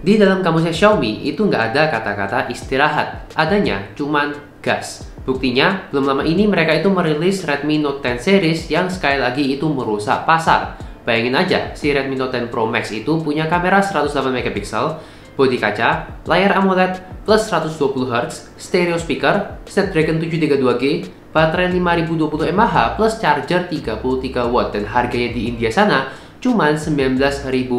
Di dalam kamusnya Xiaomi itu nggak ada kata-kata istirahat, adanya cuman gas. Buktinya, belum lama ini mereka itu merilis Redmi Note 10 series yang sekali lagi itu merusak pasar. Bayangin aja, si Redmi Note 10 Pro Max itu punya kamera 108 megapiksel, bodi kaca, layar AMOLED plus 120 Hz, stereo speaker, Snapdragon 732G, baterai 5020 mAh plus charger 33 watt, dan harganya di India sana cuman Rp19.000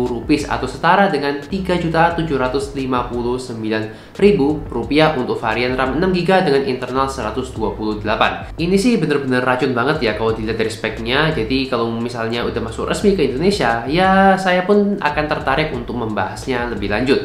atau setara dengan Rp3.759.000 untuk varian RAM 6GB dengan internal 128. Ini sih bener-bener racun banget ya kalau dilihat dari speknya. Jadi kalau misalnya udah masuk resmi ke Indonesia, ya saya pun akan tertarik untuk membahasnya lebih lanjut.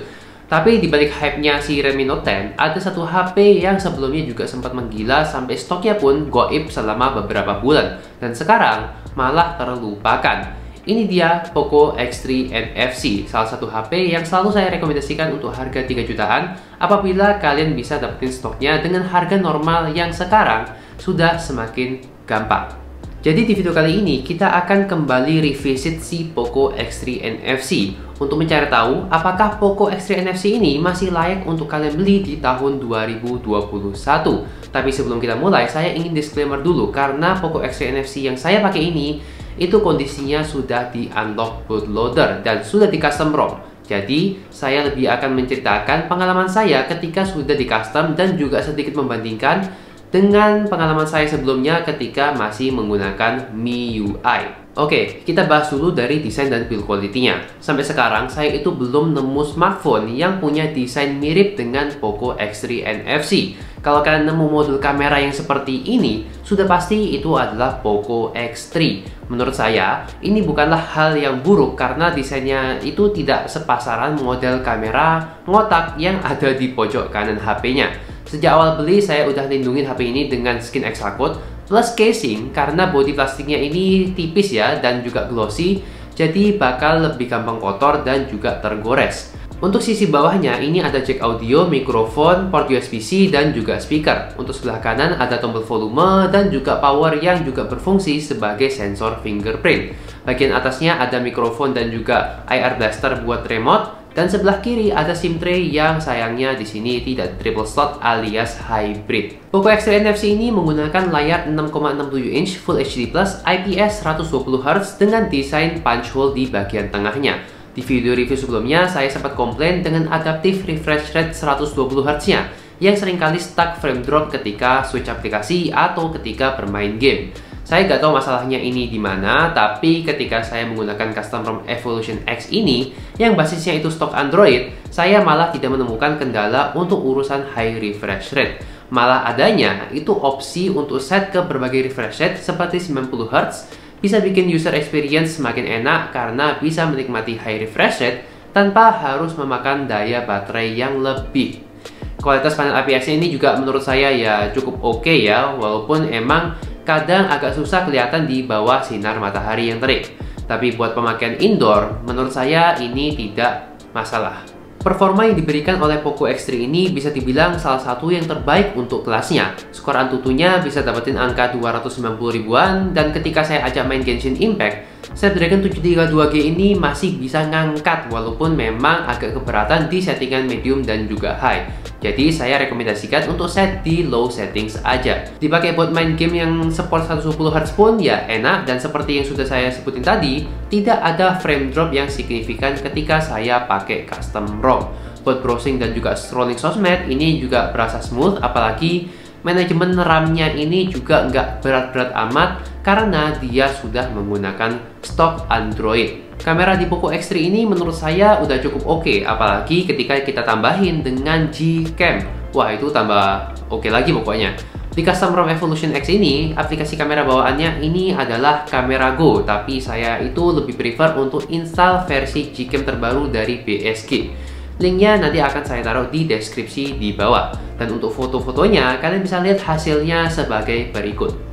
Tapi dibalik hype-nya si Redmi Note 10, ada satu HP yang sebelumnya juga sempat menggila sampai stoknya pun goib selama beberapa bulan, dan sekarang malah terlupakan. Ini dia Poco X3 NFC, salah satu HP yang selalu saya rekomendasikan untuk harga 3 jutaan apabila kalian bisa dapetin stoknya dengan harga normal yang sekarang sudah semakin gampang. Jadi di video kali ini kita akan kembali revisit si Poco X3 NFC untuk mencari tahu apakah Poco X3 NFC ini masih layak untuk kalian beli di tahun 2021. Tapi sebelum kita mulai, saya ingin disclaimer dulu karena Poco X3 NFC yang saya pakai ini itu kondisinya sudah di unlock bootloader dan sudah di custom ROM. Jadi, saya lebih akan menceritakan pengalaman saya ketika sudah di custom dan juga sedikit membandingkan dengan pengalaman saya sebelumnya ketika masih menggunakan MIUI. Oke, kita bahas dulu dari desain dan build quality-nya. Sampai sekarang, saya itu belum nemu smartphone yang punya desain mirip dengan Poco X3 NFC. Kalau kalian nemu modul kamera yang seperti ini, sudah pasti itu adalah Poco X3. Menurut saya, ini bukanlah hal yang buruk karena desainnya itu tidak sepasaran model kamera ngotak yang ada di pojok kanan HP-nya. Sejak awal beli, saya udah lindungin HP ini dengan skin extra coat plus casing karena bodi plastiknya ini tipis ya dan juga glossy, jadi bakal lebih gampang kotor dan juga tergores. Untuk sisi bawahnya ini ada jack audio, mikrofon, port USB-C, dan juga speaker. Untuk sebelah kanan ada tombol volume dan juga power yang juga berfungsi sebagai sensor fingerprint. Bagian atasnya ada mikrofon dan juga IR blaster buat remote. Dan sebelah kiri ada SIM tray yang sayangnya di sini tidak triple slot alias hybrid. Poco X3 NFC ini menggunakan layar 6,67 inch Full HD Plus IPS 120Hz dengan desain punch hole di bagian tengahnya. Di video review sebelumnya, saya sempat komplain dengan adaptive refresh rate 120Hz-nya yang seringkali stuck frame drop ketika switch aplikasi atau ketika bermain game. Saya nggak tahu masalahnya ini di mana, tapi ketika saya menggunakan custom ROM Evolution X ini, yang basisnya itu stok Android, saya malah tidak menemukan kendala untuk urusan high refresh rate. Malah adanya itu opsi untuk set ke berbagai refresh rate seperti 90Hz, bisa bikin user experience semakin enak karena bisa menikmati high refresh rate tanpa harus memakan daya baterai yang lebih. Kualitas panel IPS ini juga menurut saya ya cukup oke ya, walaupun emang kadang agak susah kelihatan di bawah sinar matahari yang terik. Tapi buat pemakaian indoor, menurut saya ini tidak masalah. Performa yang diberikan oleh Poco X3 ini bisa dibilang salah satu yang terbaik untuk kelasnya. Skor Antutunya bisa dapetin angka 290 ribuan, dan ketika saya ajak main Genshin Impact, Snapdragon 732G ini masih bisa ngangkat walaupun memang agak keberatan di settingan medium dan juga high. Jadi saya rekomendasikan untuk set di low settings aja. Dipakai buat main game yang support 120Hz pun ya enak, dan seperti yang sudah saya sebutin tadi, tidak ada frame drop yang signifikan ketika saya pakai custom ROM. Buat browsing dan juga scrolling sosmed ini juga berasa smooth, apalagi manajemen RAM-nya ini juga nggak berat-berat amat karena dia sudah menggunakan stok Android. Kamera di Poco X3 ini menurut saya udah cukup oke, apalagi ketika kita tambahin dengan Gcam. Wah, itu tambah oke lagi pokoknya. Di custom ROM Evolution X ini, aplikasi kamera bawaannya ini adalah Camera Go, tapi saya itu lebih prefer untuk install versi Gcam terbaru dari BSG. Linknya nanti akan saya taruh di deskripsi di bawah. Dan untuk foto-fotonya, kalian bisa lihat hasilnya sebagai berikut.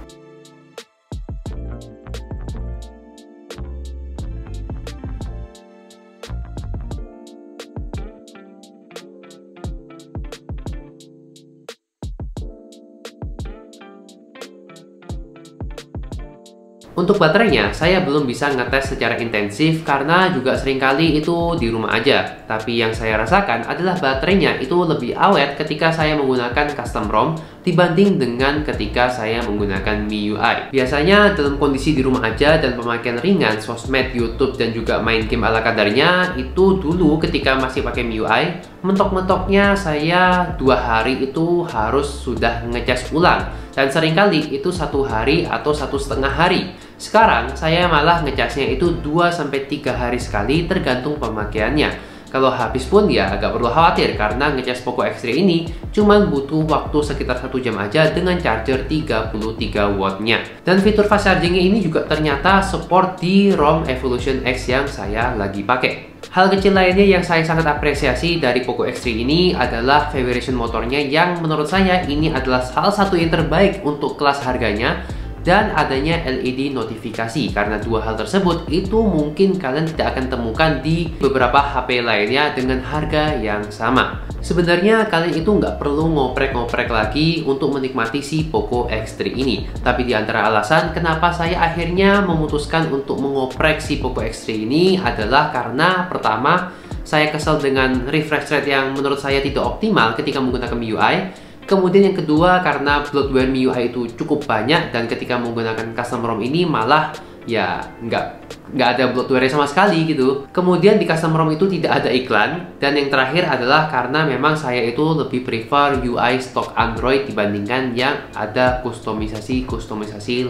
Untuk baterainya, saya belum bisa ngetes secara intensif karena juga seringkali itu di rumah aja. Tapi yang saya rasakan adalah baterainya itu lebih awet ketika saya menggunakan custom ROM dibanding dengan ketika saya menggunakan MIUI. Biasanya dalam kondisi di rumah aja dan pemakaian ringan, sosmed, YouTube, dan juga main game ala kadarnya, itu dulu ketika masih pakai MIUI, mentok-mentoknya saya 2 hari itu harus sudah ngecas ulang. Dan seringkali itu 1 hari atau 1,5 hari. Sekarang saya malah ngecasnya itu 2-3 hari sekali tergantung pemakaiannya. Kalau habis pun ya agak perlu khawatir karena ngecas Poco X3 ini cuman butuh waktu sekitar 1 jam aja dengan charger 33 wattnya. Dan fitur fast charging ini juga ternyata support di ROM Evolution X yang saya lagi pakai. Hal kecil lainnya yang saya sangat apresiasi dari Poco X3 ini adalah vibration motornya yang menurut saya ini adalah salah satu yang terbaik untuk kelas harganya, dan adanya LED notifikasi, karena dua hal tersebut itu mungkin kalian tidak akan temukan di beberapa HP lainnya dengan harga yang sama. Sebenarnya kalian itu nggak perlu ngoprek-ngoprek lagi untuk menikmati si Poco X3 ini. Tapi di antara alasan kenapa saya akhirnya memutuskan untuk mengoprek si Poco X3 ini adalah karena pertama, saya kesal dengan refresh rate yang menurut saya tidak optimal ketika menggunakan MIUI. Kemudian yang kedua, karena bloatware MIUI itu cukup banyak dan ketika menggunakan custom ROM ini malah ya nggak ada bloatware sama sekali gitu. Kemudian di custom ROM itu tidak ada iklan. Dan yang terakhir adalah karena memang saya itu lebih prefer UI stock Android dibandingkan yang ada kustomisasi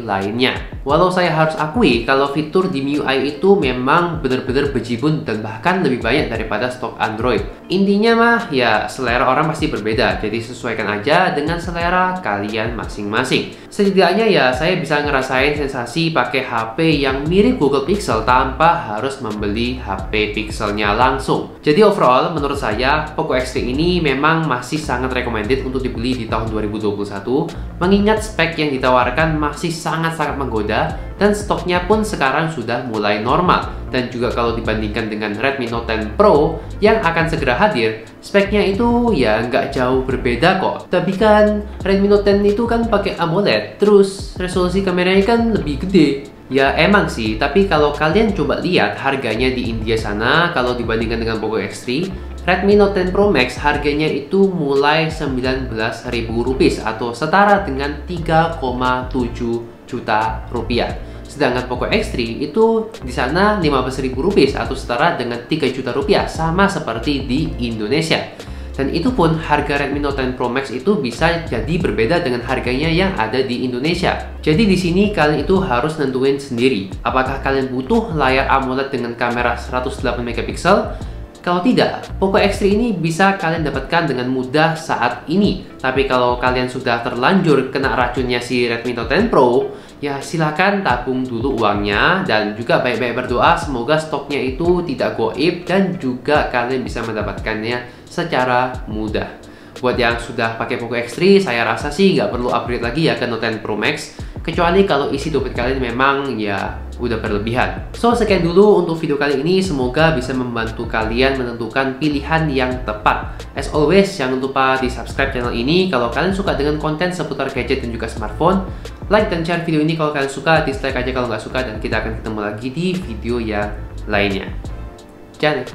lainnya. Walau saya harus akui kalau fitur di MIUI itu memang benar-benar bejibun dan bahkan lebih banyak daripada stok Android. Intinya mah ya selera orang pasti berbeda, jadi sesuaikan aja dengan selera kalian masing-masing. Setidaknya ya saya bisa ngerasain sensasi pakai HP yang mirip Google Pixel tanpa harus membeli HP Pixelnya langsung. Jadi overall menurut saya Poco X3 ini memang masih sangat recommended untuk dibeli di tahun 2021, mengingat spek yang ditawarkan masih sangat-sangat menggoda dan stoknya pun sekarang sudah mulai normal. Dan juga kalau dibandingkan dengan Redmi Note 10 Pro yang akan segera hadir, speknya itu ya nggak jauh berbeda kok. Tapi kan Redmi Note 10 itu kan pakai AMOLED, terus resolusi kameranya kan lebih gede. Ya emang sih, tapi kalau kalian coba lihat harganya di India sana, kalau dibandingkan dengan Poco X3, Redmi Note 10 Pro Max harganya itu mulai Rp19.000 atau setara dengan 3,7 juta rupiah. Sedangkan Poco X3 itu di sana Rp15.000 atau setara dengan 3 juta rupiah, sama seperti di Indonesia. Dan itu pun harga Redmi Note 10 Pro Max itu bisa jadi berbeda dengan harganya yang ada di Indonesia. Jadi di sini kalian itu harus nentuin sendiri, apakah kalian butuh layar AMOLED dengan kamera 108 megapiksel? Kalau tidak, Poco X3 ini bisa kalian dapatkan dengan mudah saat ini. Tapi kalau kalian sudah terlanjur kena racunnya si Redmi Note 10 Pro, ya silakan tabung dulu uangnya dan juga baik-baik berdoa semoga stoknya itu tidak goib dan juga kalian bisa mendapatkannya secara mudah. Buat yang sudah pakai Poco X3, saya rasa sih nggak perlu upgrade lagi ya ke Note 10 Pro Max, kecuali kalau isi dompet kalian memang ya udah berlebihan. So, sekian dulu untuk video kali ini. Semoga bisa membantu kalian menentukan pilihan yang tepat. As always, jangan lupa di subscribe channel ini kalau kalian suka dengan konten seputar gadget dan juga smartphone. Like dan share video ini kalau kalian suka, dislike aja kalau nggak suka, dan kita akan ketemu lagi di video yang lainnya. Jangan